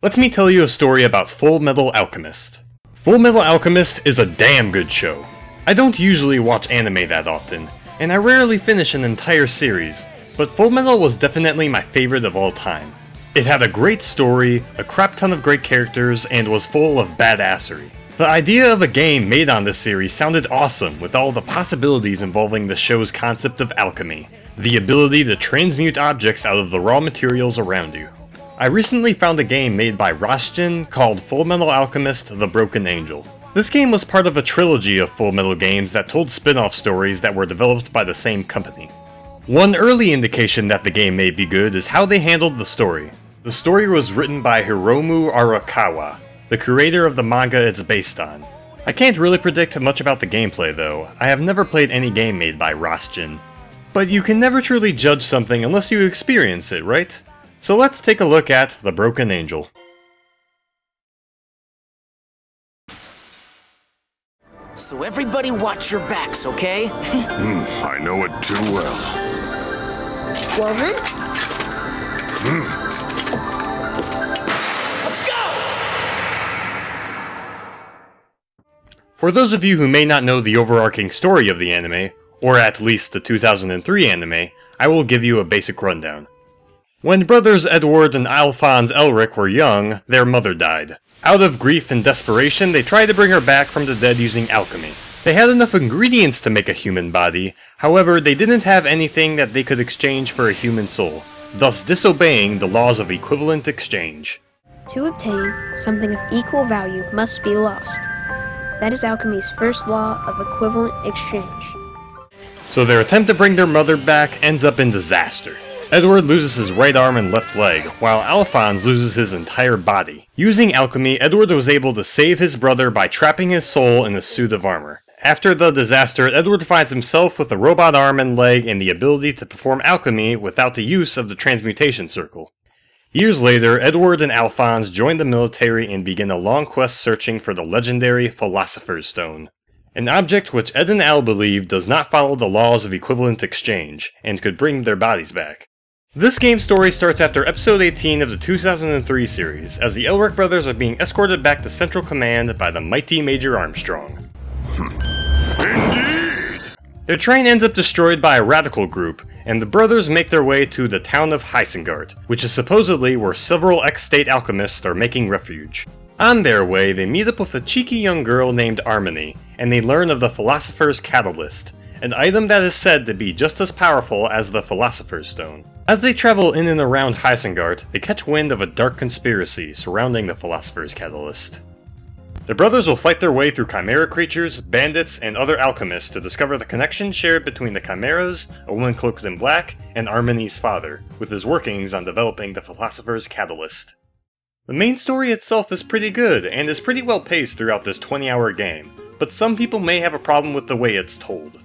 Let me tell you a story about Fullmetal Alchemist. Fullmetal Alchemist is a damn good show. I don't usually watch anime that often, and I rarely finish an entire series, but Fullmetal was definitely my favorite of all time. It had a great story, a crap ton of great characters, and was full of badassery. The idea of a game made on this series sounded awesome, with all the possibilities involving the show's concept of alchemy, the ability to transmute objects out of the raw materials around you. I recently found a game made by Radveteran called Fullmetal Alchemist: The Broken Angel. This game was part of a trilogy of Fullmetal games that told spin-off stories that were developed by the same company. One early indication that the game may be good is how they handled the story. The story was written by Hiromu Arakawa, the creator of the manga it's based on. I can't really predict much about the gameplay though. I have never played any game made by Radveteran. But you can never truly judge something unless you experience it, right? So let's take a look at The Broken Angel. So everybody watch your backs, okay? I know it too well. Well then? Let's go! For those of you who may not know the overarching story of the anime, or at least the 2003 anime, I will give you a basic rundown. When brothers Edward and Alphonse Elric were young, their mother died. Out of grief and desperation, they tried to bring her back from the dead using alchemy. They had enough ingredients to make a human body, however they didn't have anything that they could exchange for a human soul, thus disobeying the laws of equivalent exchange. To obtain something of equal value must be lost. That is alchemy's first law of equivalent exchange. So their attempt to bring their mother back ends up in disaster. Edward loses his right arm and left leg, while Alphonse loses his entire body. Using alchemy, Edward was able to save his brother by trapping his soul in a suit of armor. After the disaster, Edward finds himself with a robot arm and leg and the ability to perform alchemy without the use of the transmutation circle. Years later, Edward and Alphonse join the military and begin a long quest searching for the legendary Philosopher's Stone. An object which Ed and Al believe does not follow the laws of equivalent exchange, and could bring their bodies back. This game's story starts after episode 18 of the 2003 series, as the Elric brothers are being escorted back to Central Command by the mighty Major Armstrong. Indeed! Their train ends up destroyed by a radical group, and the brothers make their way to the town of Heisengard, which is supposedly where several ex-state alchemists are making refuge. On their way, they meet up with a cheeky young girl named Armony, and they learn of the Philosopher's Catalyst, an item that is said to be just as powerful as the Philosopher's Stone. As they travel in and around Heisengard, they catch wind of a dark conspiracy surrounding the Philosopher's Catalyst. The brothers will fight their way through chimera creatures, bandits, and other alchemists to discover the connection shared between the chimeras, a woman cloaked in black, and Armony's father, with his workings on developing the Philosopher's Catalyst. The main story itself is pretty good, and is pretty well paced throughout this 20-hour game, but some people may have a problem with the way it's told.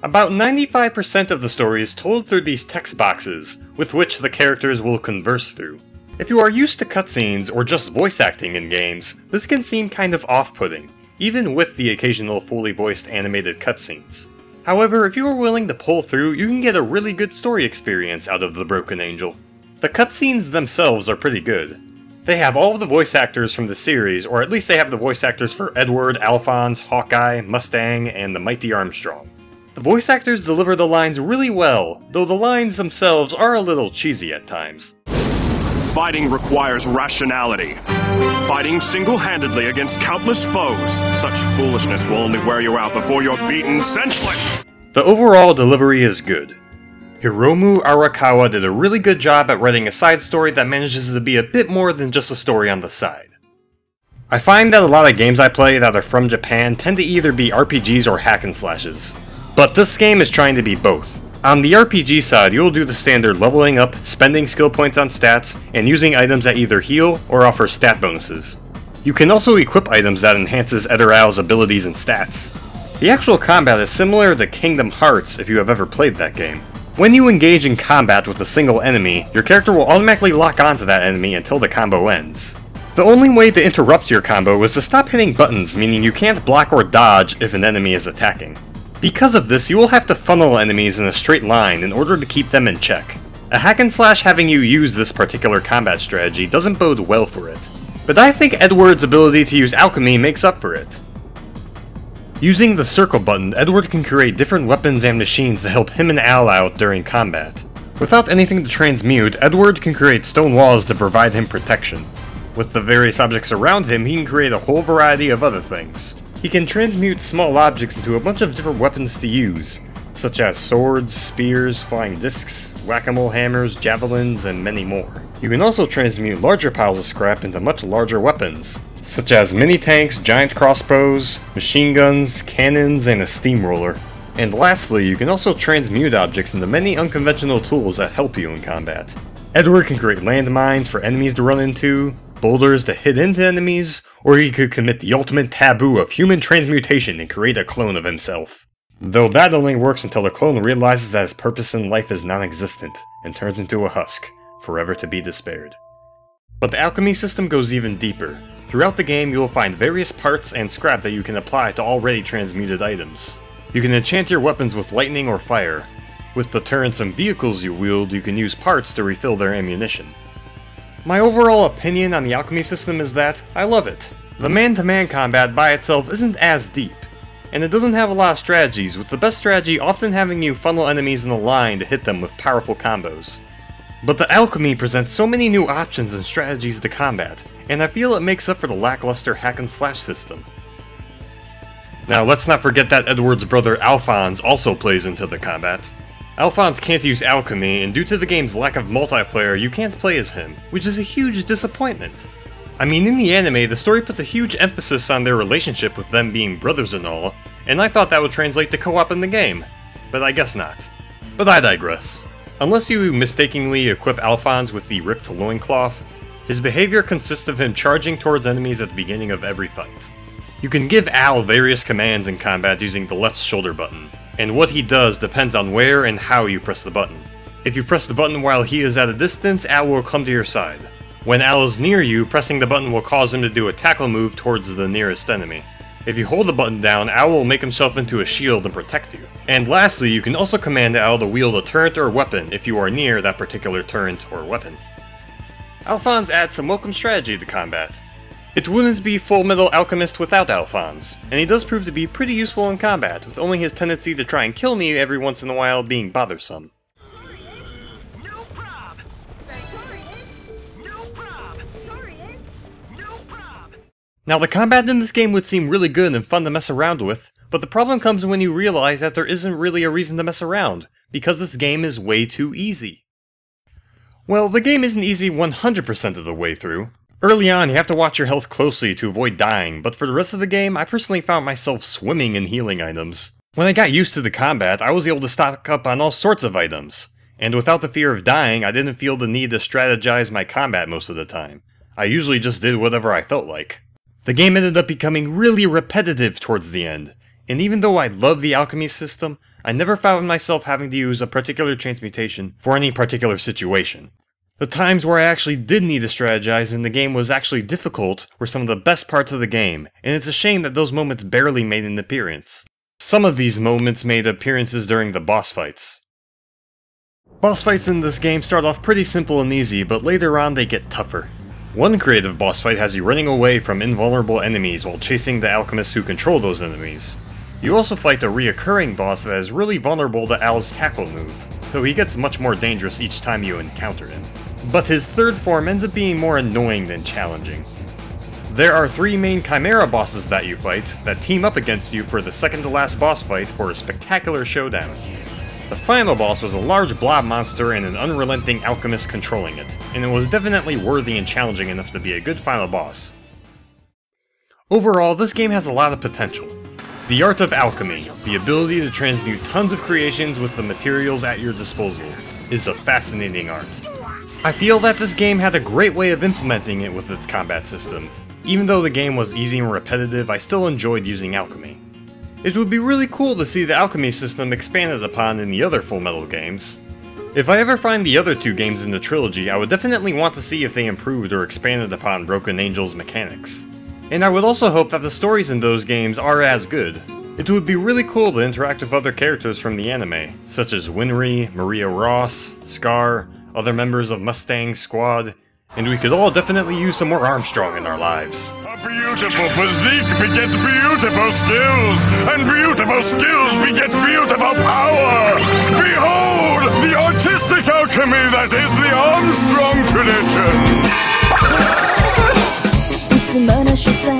About 95% of the story is told through these text boxes, with which the characters will converse through. If you are used to cutscenes or just voice acting in games, this can seem kind of off-putting, even with the occasional fully voiced animated cutscenes. However, if you are willing to pull through, you can get a really good story experience out of The Broken Angel. The cutscenes themselves are pretty good. They have all of the voice actors from the series, or at least they have the voice actors for Edward, Alphonse, Hawkeye, Mustang, and the Mighty Armstrong. The voice actors deliver the lines really well, though the lines themselves are a little cheesy at times. Fighting requires rationality. Fighting single-handedly against countless foes. Such foolishness will only wear you out before you're beaten senseless! The overall delivery is good. Hiromu Arakawa did a really good job at writing a side story that manages to be a bit more than just a story on the side. I find that a lot of games I play that are from Japan tend to either be RPGs or hack and slashes. But this game is trying to be both. On the RPG side, you'll do the standard leveling up, spending skill points on stats, and using items that either heal or offer stat bonuses. You can also equip items that enhances Ed or Al's abilities and stats. The actual combat is similar to Kingdom Hearts if you have ever played that game. When you engage in combat with a single enemy, your character will automatically lock onto that enemy until the combo ends. The only way to interrupt your combo is to stop hitting buttons, meaning you can't block or dodge if an enemy is attacking. Because of this, you will have to funnel enemies in a straight line in order to keep them in check. A hack and slash having you use this particular combat strategy doesn't bode well for it. but I think Edward's ability to use alchemy makes up for it. Using the circle button, Edward can create different weapons and machines to help him and Al out during combat. Without anything to transmute, Edward can create stone walls to provide him protection. With the various objects around him, he can create a whole variety of other things. He can transmute small objects into a bunch of different weapons to use, such as swords, spears, flying discs, whack-a-mole hammers, javelins, and many more. You can also transmute larger piles of scrap into much larger weapons, such as mini-tanks, giant crossbows, machine guns, cannons, and a steamroller. And lastly, you can also transmute objects into many unconventional tools that help you in combat. Edward can create landmines for enemies to run into, boulders to hit into enemies, or he could commit the ultimate taboo of human transmutation and create a clone of himself. Though that only works until the clone realizes that his purpose in life is non-existent, and turns into a husk, forever to be despaired. But the alchemy system goes even deeper. Throughout the game you will find various parts and scrap that you can apply to already transmuted items. You can enchant your weapons with lightning or fire. With the turrets and vehicles you wield, you can use parts to refill their ammunition. My overall opinion on the alchemy system is that I love it. The man-to-man combat by itself isn't as deep, and it doesn't have a lot of strategies, with the best strategy often having you funnel enemies in a line to hit them with powerful combos. But the alchemy presents so many new options and strategies to combat, and I feel it makes up for the lackluster hack-and-slash system. Now let's not forget that Edward's brother Alphonse also plays into the combat. Alphonse can't use alchemy, and due to the game's lack of multiplayer, you can't play as him, which is a huge disappointment. I mean, in the anime, the story puts a huge emphasis on their relationship with them being brothers and all, and I thought that would translate to co-op in the game, but I guess not. But I digress. Unless you mistakenly equip Alphonse with the ripped loincloth, his behavior consists of him charging towards enemies at the beginning of every fight. You can give Al various commands in combat using the left shoulder button, and what he does depends on where and how you press the button. If you press the button while he is at a distance, Al will come to your side. When Al is near you, pressing the button will cause him to do a tackle move towards the nearest enemy. If you hold the button down, Al will make himself into a shield and protect you. And lastly, you can also command Al to wield a turret or weapon if you are near that particular turret or weapon. Alphonse adds some welcome strategy to combat. It wouldn't be Fullmetal Alchemist without Alphonse, and he does prove to be pretty useful in combat, with only his tendency to try and kill me every once in a while being bothersome. Now the combat in this game would seem really good and fun to mess around with, but the problem comes when you realize that there isn't really a reason to mess around, because this game is way too easy. Well, the game isn't easy 100% of the way through. Early on, you have to watch your health closely to avoid dying, but for the rest of the game, I personally found myself swimming in healing items. When I got used to the combat, I was able to stock up on all sorts of items, and without the fear of dying, I didn't feel the need to strategize my combat most of the time. I usually just did whatever I felt like. The game ended up becoming really repetitive towards the end, and even though I love the alchemy system, I never found myself having to use a particular transmutation for any particular situation. The times where I actually did need to strategize and the game was actually difficult were some of the best parts of the game, and it's a shame that those moments barely made an appearance. Some of these moments made appearances during the boss fights. Boss fights in this game start off pretty simple and easy, but later on they get tougher. One creative boss fight has you running away from invulnerable enemies while chasing the alchemists who control those enemies. You also fight a reoccurring boss that is really vulnerable to Al's tackle move, though he gets much more dangerous each time you encounter him. But his third form ends up being more annoying than challenging. There are 3 main Chimera bosses that you fight that team up against you for the second to last boss fight for a spectacular showdown. The final boss was a large blob monster and an unrelenting alchemist controlling it, and it was definitely worthy and challenging enough to be a good final boss. Overall, this game has a lot of potential. The art of alchemy, the ability to transmute tons of creations with the materials at your disposal, is a fascinating art. I feel that this game had a great way of implementing it with its combat system. Even though the game was easy and repetitive, I still enjoyed using alchemy. It would be really cool to see the alchemy system expanded upon in the other Fullmetal games. If I ever find the other 2 games in the trilogy, I would definitely want to see if they improved or expanded upon Broken Angel's mechanics. And I would also hope that the stories in those games are as good. It would be really cool to interact with other characters from the anime, such as Winry, Maria Ross, Scar, other members of Mustang's squad, And we could all definitely use some more Armstrong in our lives. A beautiful physique begets beautiful skills, and beautiful skills beget beautiful power! Behold, the artistic alchemy that is the Armstrong tradition! いつもの主催